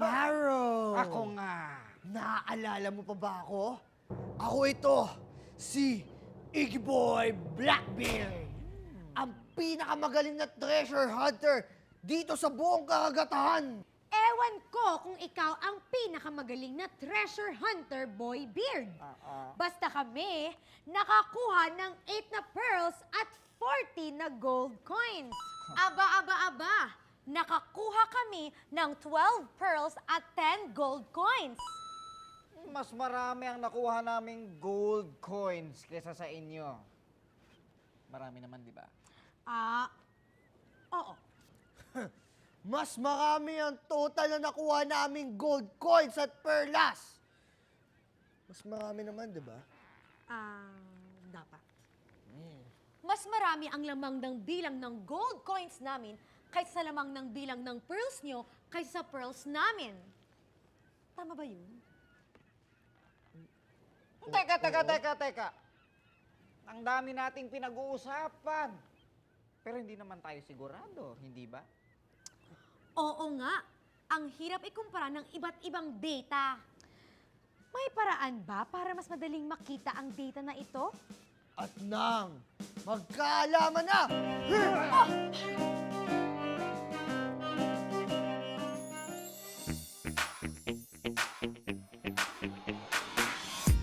Sparrow! Ako nga. Naaalala mo pa ba ako? Ako ito, si Iggy Boy Blackbeard. Ang pinakamagaling na treasure hunter dito sa buong karagatan. Ewan ko kung ikaw ang pinakamagaling na treasure hunter, Boy Beard. Basta kami, nakakuha ng 8 na pearls at 40 na gold coins. Aba! Nakakuha kami ng 12 pearls at 10 gold coins. Mas marami ang nakuha naming gold coins kaysa sa inyo. Marami naman, di ba? Oo. Mas marami ang total na nakuha naming gold coins at perlas. Mas marami naman, di ba? Dapat. Mas marami ang lamang ng bilang ng gold coins namin kaysa sa lamang ng bilang ng pearls nyo kaysa sa pearls namin. Tama ba yun? Teka. Ang dami nating pinag-uusapan. Pero hindi naman tayo sigurado, hindi ba? Oo nga. Ang hirap ikumpara ng iba't ibang data. May paraan ba para mas madaling makita ang data na ito? At nang magkaalaman na!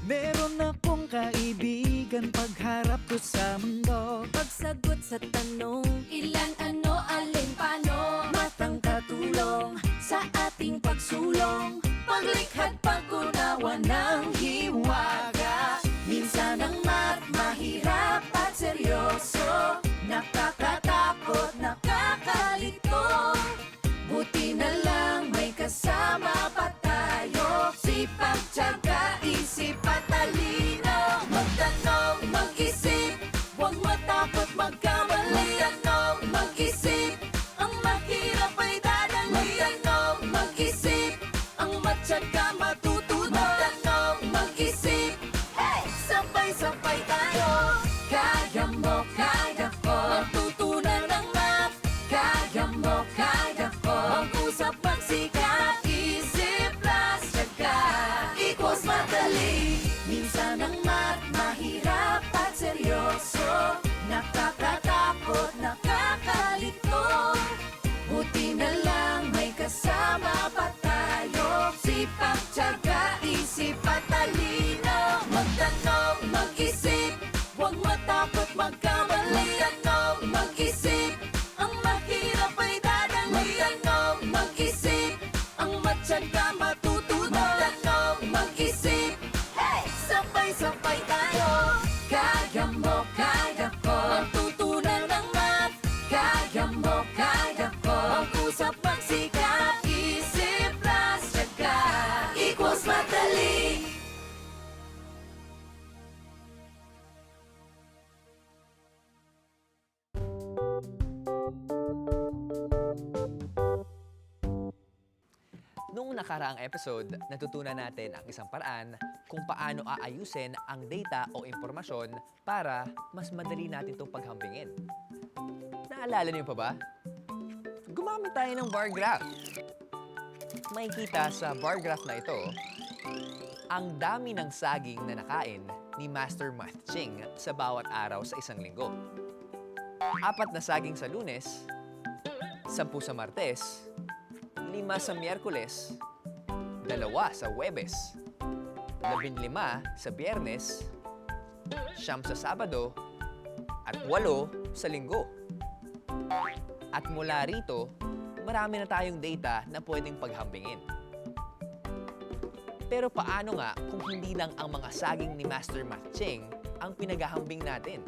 Meron akong kaibigan pagharap ko sa mundo. Pagsagot sa tanong, ilan, ano, alin, paano? Matang katulong Sa ating pagsulong, paglikhad, pag-unawa ng hiwaga. minsan ang math mahirap at seryoso. Nakakatakot, nakakalito. Buti na lang may kasama pa tayo. Sipag, tiyaga, isip at talino. Magtanong, mag-isip, huwag matakot magkamali. Magtanong, mag-isip, ang mahirap ay dadali. Magtanong, mag-isip, ang matyaga matutunan. Magtanong, mag-isip, hey! Sabay-sabay tayo. Kaya mo, kaya ko. Matutunan ng math. Kaya mo, kaya ko. Mag-usap, magsikap, isip plus tiyaga equals madali. Minsan ang math mahirap at seryoso. Nakakatakot, nakakalito. Buti na lang may kasama pa tayo. Sipag, tiyaga, isip at talino. Magtanong, mag-isip, huwag matakot magkamali. Magtanong, mag-isip, ang mahirap ay dadali. Magtanong, mag-isip, ang matyaga matutunan. Magtanong, mag-isip, hey! Sabay-sabay tayo. Kaya mo, kaya ko. Matutunan ng math. Kaya mo, kaya ko. Mag-usap, magsikap, isip plus tiyaga equals madali. Noong nakaraang episode, natutunan natin ang isang paraan kung paano aayusin ang data o impormasyon para mas madali natin itong paghambingin. Naalala niyo pa ba? Gumamit tayo ng bar graph. Makikita sa bar graph na ito ang dami ng saging na nakain ni Master Math Ching sa bawat araw sa isang linggo. 4 na saging sa Lunes, 10 sa Martes, 5 sa Miyerkules, 2 sa Huwebes, 15 sa Biyernes, 9 sa Sabado, at 8 sa Linggo. At mula rito, marami na tayong data na pwedeng paghambingin. Pero paano nga kung hindi lang ang mga saging ni Master Math Ching ang pinaghahambing natin?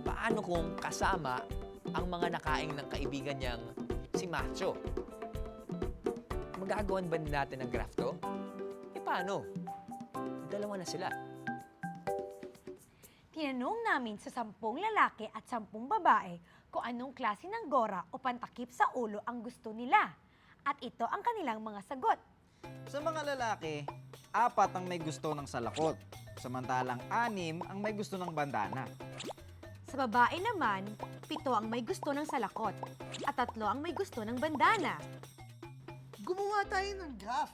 Paano kung kasama ang mga nakain ng kaibigan niyang si Macho? Magagawan ba natin ang graph to? Paano? 2 na sila. Tinanong namin sa 10 lalaki at 10 babae kung anong klase ng gora o pantakip sa ulo ang gusto nila. At ito ang kanilang mga sagot. Sa mga lalaki, 4 ang may gusto ng salakot. Samantalang 6 ang may gusto ng bandana. Sa babae naman, 7 ang may gusto ng salakot at 3 ang may gusto ng bandana. Gumawa tayo ng graph.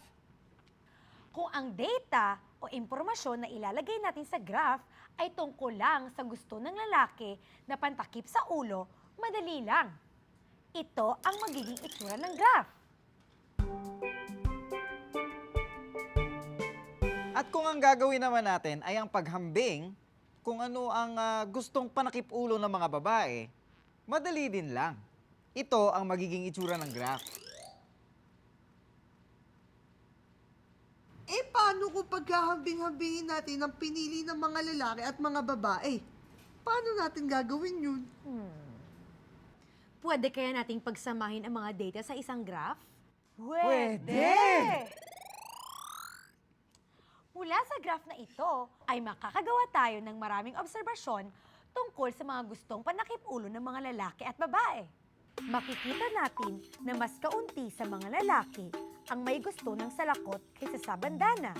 Kung ang data o impormasyon na ilalagay natin sa graph ay tungkol lang sa gusto ng lalaki na pantakip sa ulo, madali lang. Ito ang magiging itsura ng graph. At kung ang gagawin naman natin ay ang paghambing, kung ano ang gustong panakip ulo ng mga babae, madali din lang. Ito ang magiging itsura ng graph. Paano kung paghahambing-hambingin natin ang pinili ng mga lalaki at mga babae? Paano natin gagawin yun? Pwede kaya nating pagsamahin ang mga data sa isang graph? Pwede! Mula sa graph na ito ay makakagawa tayo ng maraming obserbasyon tungkol sa mga gustong panakip ulo ng mga lalaki at babae. Makikita natin na mas kaunti sa mga lalaki ang may gusto ng salakot kaysa sa bandana.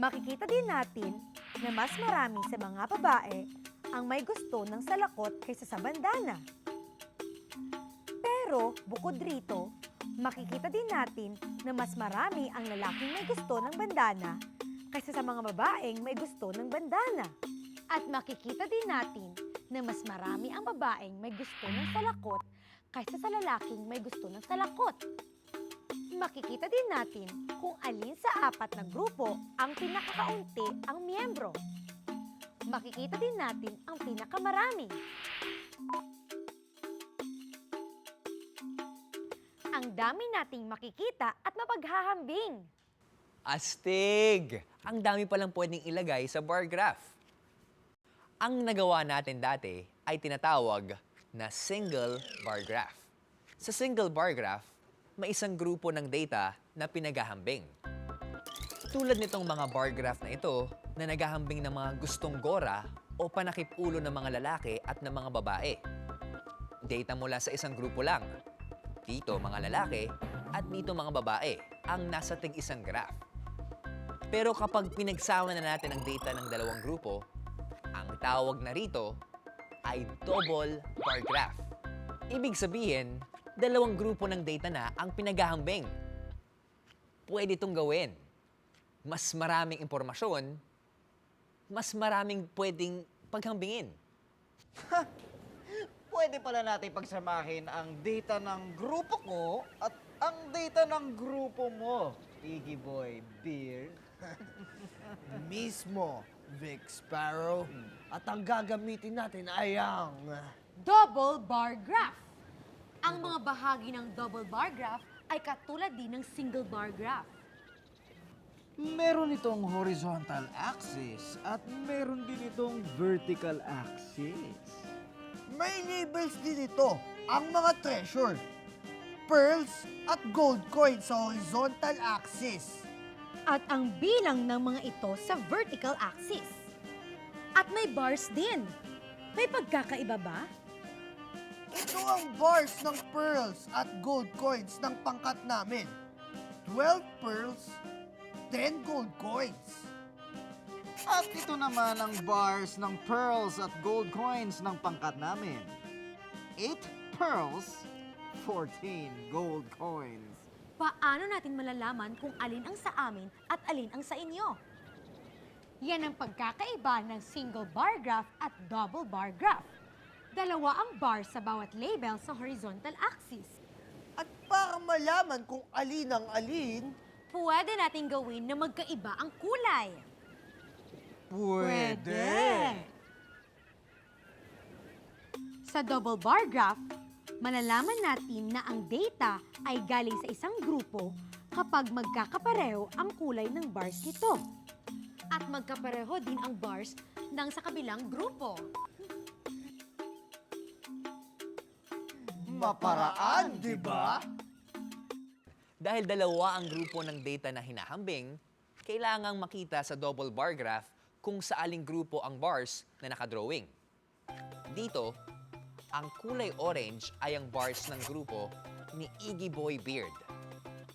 Makikita din natin na mas marami sa mga babae ang may gusto ng salakot kaysa sa bandana. Pero bukod rito, makikita din natin na mas marami ang lalaking may gusto ng bandana kaysa sa mga babaeng may gusto ng bandana. At makikita din natin na mas marami ang babaeng may gusto ng salakot kaysa sa lalaking may gusto ng salakot. Makikita din natin kung alin sa apat na grupo ang pinakakaunti ang miyembro. Makikita din natin ang pinakamarami. Ang dami nating makikita at mapaghahambing. Astig! Ang dami palang pwedeng ilagay sa bar graph. Ang nagawa natin dati ay tinatawag na single bar graph. Sa single bar graph, may isang grupo ng data na pinaghahambing. Tulad nitong mga bar graph na ito na naghahambing ng mga gustong gora o panakip ulo ng mga lalaki at ng mga babae. Data mula sa isang grupo lang. Dito mga lalaki at dito mga babae ang nasa tig-isang graph. Pero kapag pinagsama na natin ang data ng dalawang grupo, ang tawag na rito ay double bar graph. Ibig sabihin, dalawang grupo ng data na ang pinaghahambing. Pwede itong gawin. Mas maraming impormasyon, mas maraming pwedeng paghambingin. Pwede pala natin pagsamahin ang data ng grupo ko at ang data ng grupo mo, Iggy Boy Beard. Mismo, Vic Sparrow. At ang gagamitin natin ay ang... Double bar graph. Ang mga bahagi ng double bar graph ay katulad din ng single bar graph. Meron itong horizontal axis at meron din itong vertical axis. May labels din ito, ang mga treasure, pearls at gold coins sa horizontal axis. At ang bilang ng mga ito sa vertical axis. At may bars din. May pagkakaiba ba? Ito ang bars ng pearls at gold coins ng pangkat namin. 12 pearls, 10 gold coins. At ito naman ang bars ng pearls at gold coins ng pangkat namin. 8 pearls, 14 gold coins. Paano natin malalaman kung alin ang sa amin at alin ang sa inyo? Yan ang pagkakaiba ng single bar graph at double bar graph. Dalawa ang bar sa bawat label sa horizontal axis. At para malaman kung alin ang alin, Pwede natin gawin na magkaiba ang kulay. Sa double bar graph, malalaman natin na ang data ay galing sa isang grupo kapag magkakapareho ang kulay ng bars nito. At magkapareho din ang bars ng sa kabilang grupo. maparaan, di ba? Dahil dalawa ang grupo ng data na hinahambing, kailangang makita sa double bar graph kung sa aling grupo ang bars na nakadrawing. Dito, ang kulay orange ay ang bars ng grupo ni Iggy Boy Beard.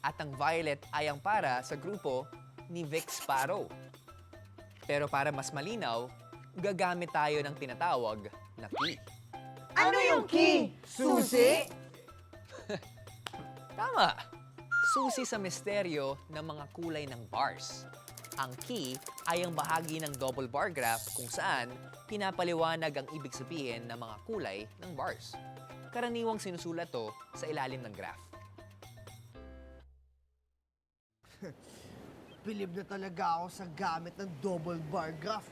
At ang violet ay ang para sa grupo ni Vic Sparrow. Pero para mas malinaw, gagamit tayo ng tinatawag na key. Ano yung key? Susi? Tama! susi sa misteryo ng mga kulay ng bars. Ang key ay ang bahagi ng double bar graph kung saan pinapaliwanag ang ibig sabihin ng mga kulay ng bars. Karaniwang sinusulat to sa ilalim ng graph. Bilib na talaga ako sa gamit ng double bar graph.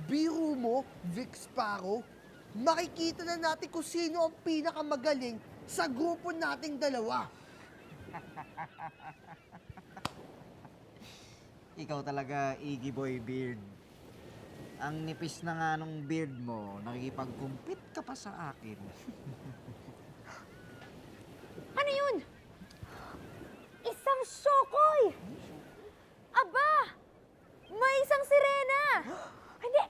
Biro mo, Vic Sparrow, makikita na natin kung sino ang pinakamagaling sa grupo nating dalawa. Ikaw talaga, Iggy Boy Beard. Ang nipis na nga nung beard mo, nakikipag-compete ka pa sa akin. Ano yun? Isang syokoy! Aba! May isang sirena! Hindi!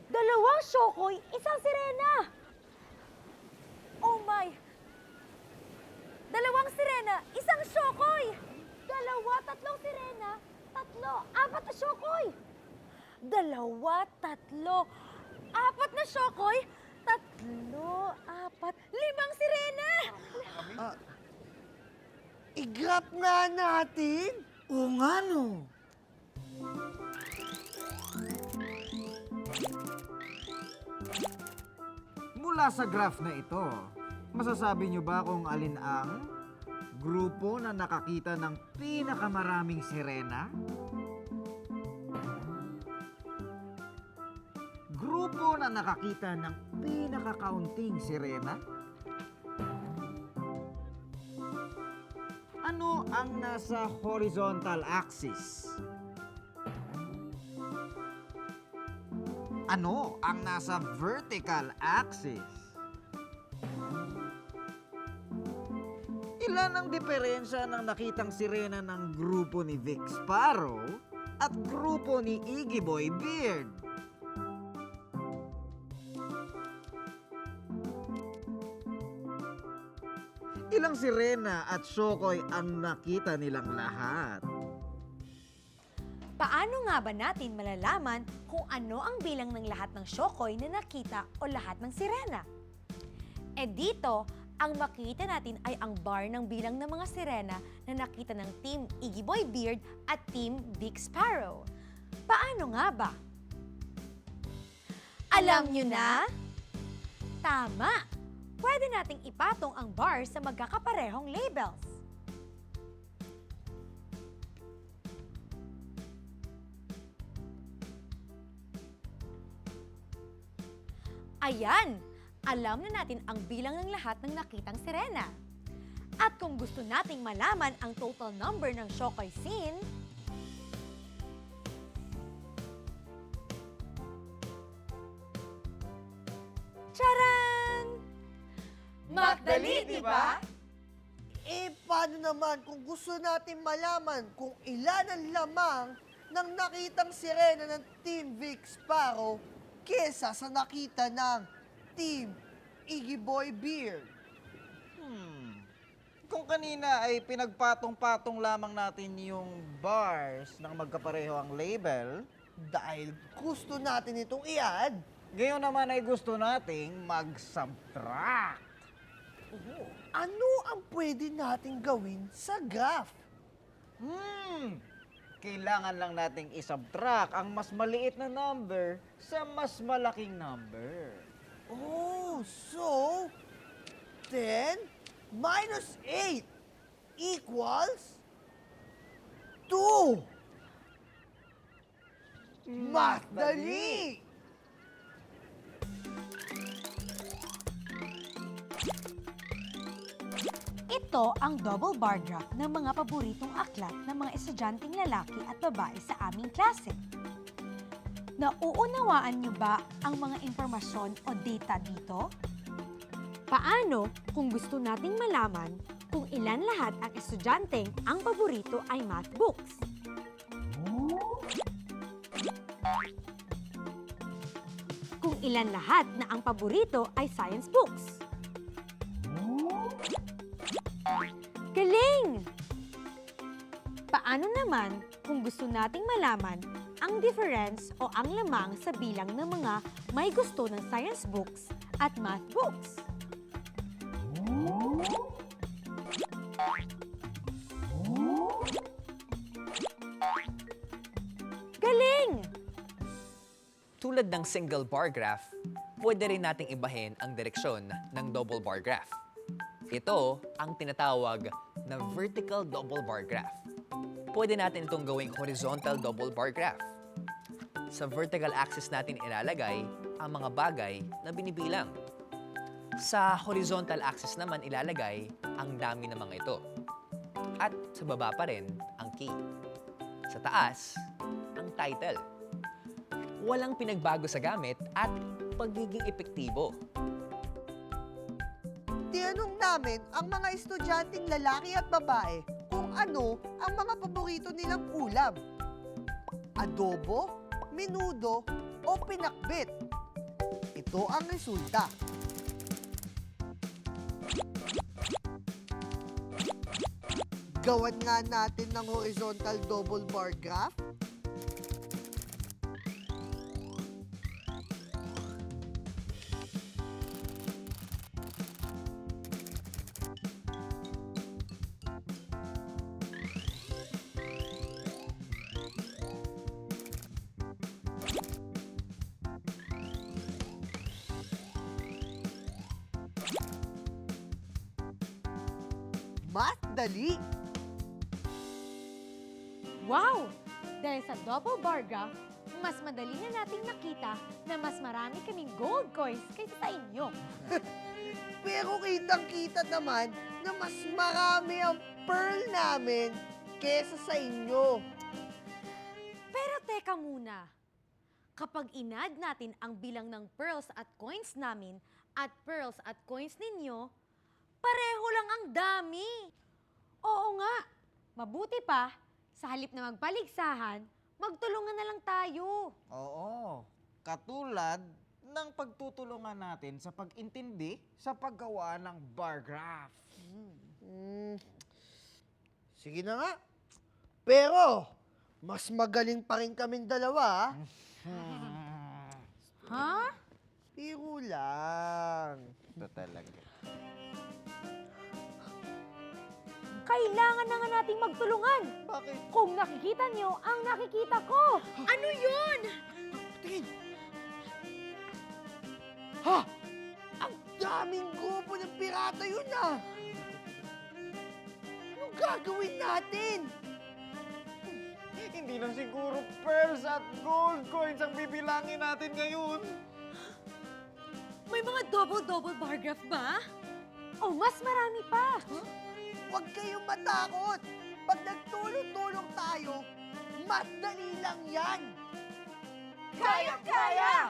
Dalawang syokoy, isang sirena! Oh my! Dalawang sirena, isang syokoy! Dalawa, tatlong sirena, tatlo, apat na syokoy! Dalawa, tatlo, apat na syokoy, tatlo, apat, limang sirena! I-graph nga natin. Oo nga no. Mula sa graph na ito, masasabi niyo ba kung alin ang grupo na nakakita ng pinakamaraming sirena? Grupo na nakakita ng pinakakaunting sirena? Ano ang nasa horizontal axis? Ano ang nasa vertical axis? Ilan ang diferensya ng nakitang sirena ng grupo ni Vic Sparrow at grupo ni Iggy Boy Beard? Ilang sirena at syokoy ang nakita nilang lahat? Paano nga ba natin malalaman kung ano ang bilang ng lahat ng syokoy na nakita o lahat ng sirena? Dito, ang makita natin ay ang bar ng bilang ng mga sirena na nakita ng Team Iggy Boy Beard at Team Vic Sparrow. Paano nga ba? Alam nyo na? Tama! Pwede nating ipatong ang bar sa magkakaparehong labels. Ayan! Alam na natin ang bilang ng lahat ng nakitang sirena. At kung gusto nating malaman ang total number ng syokoy scene, charan! MathDali, di ba? Paano naman kung gusto natin malaman kung ilan ang lamang ng nakitang sirena ng Team Vic Sparrow kesa sa nakita ng Team Iggy Boy Beard? Kung kanina ay pinagpatong-patong lamang natin yung bars ng magkapareho ang label, Dahil gusto natin itong i-add. ngayon naman ay gusto nating mag-subtract. Ano ang pwede nating gawin sa graph? Kailangan lang nating isubtract ang mas maliit na number sa mas malaking number. Oh, so 10 minus 8 equals 2. MathDali! ito ang double bar graph ng mga paboritong aklat ng mga estudyanteng lalaki at babae sa aming klase. Nauunawaan niyo ba ang mga impormasyon o data dito? Paano kung gusto nating malaman kung ilan lahat ang estudyanteng ang paborito ay math books? Kung ilan lahat na ang paborito ay science books? Galing! Paano naman kung gusto nating malaman ang difference o ang lamang sa bilang ng mga may gusto ng science books at math books? Tulad ng single bar graph, pwede rin nating ibahin ang direksyon ng double bar graph. Ito ang tinatawag na vertical double bar graph. Pwede natin itong gawing horizontal double bar graph. Sa vertical axis natin ilalagay ang mga bagay na binibilang. Sa horizontal axis naman ilalagay ang dami ng mga ito. At sa baba pa rin ang key. Sa taas, ang title. Walang pinagbago sa gamit at pagiging epektibo. Tinanong namin ang mga estudyanteng lalaki at babae kung ano ang mga paborito nilang ulam. Adobo, menudo, o pinakbit. Ito ang resulta. Gawan nga natin ng horizontal double bar graph. MathDali. Wow! Dahil sa double bar graph, mas madali na nating nakita na mas marami kaming gold coins kaysa sa inyo. Pero kitang-kita naman na mas marami ang pearl namin kesa sa inyo. Pero teka muna. Kapag inad natin ang bilang ng pearls at coins namin at pearls at coins ninyo, pareho lang ang dami. Oo nga, mabuti pa, sa halip na magpaligsahan, magtulungan na lang tayo. Oo, katulad ng pagtutulungan natin sa pag-intindi sa paggawa ng bar graph. Sige na nga. Pero, mas magaling pa rin kaming dalawa. Ha? Biro lang. Ito talaga. Kailangan na nga nating magtulungan. Bakit? Kung nakikita niyo ang nakikita ko. Ano yun? Tingin. Ha? Ang daming grupo ng pirata yun ah! Anong gagawin natin? Hindi lang siguro pearls at gold coins ang bibilangin natin ngayon. May mga double bar graph ba? O mas marami pa. Huwag kayong matakot! Pag nagtulong-tulong tayo, mas dali lang yan! Kaya-kaya!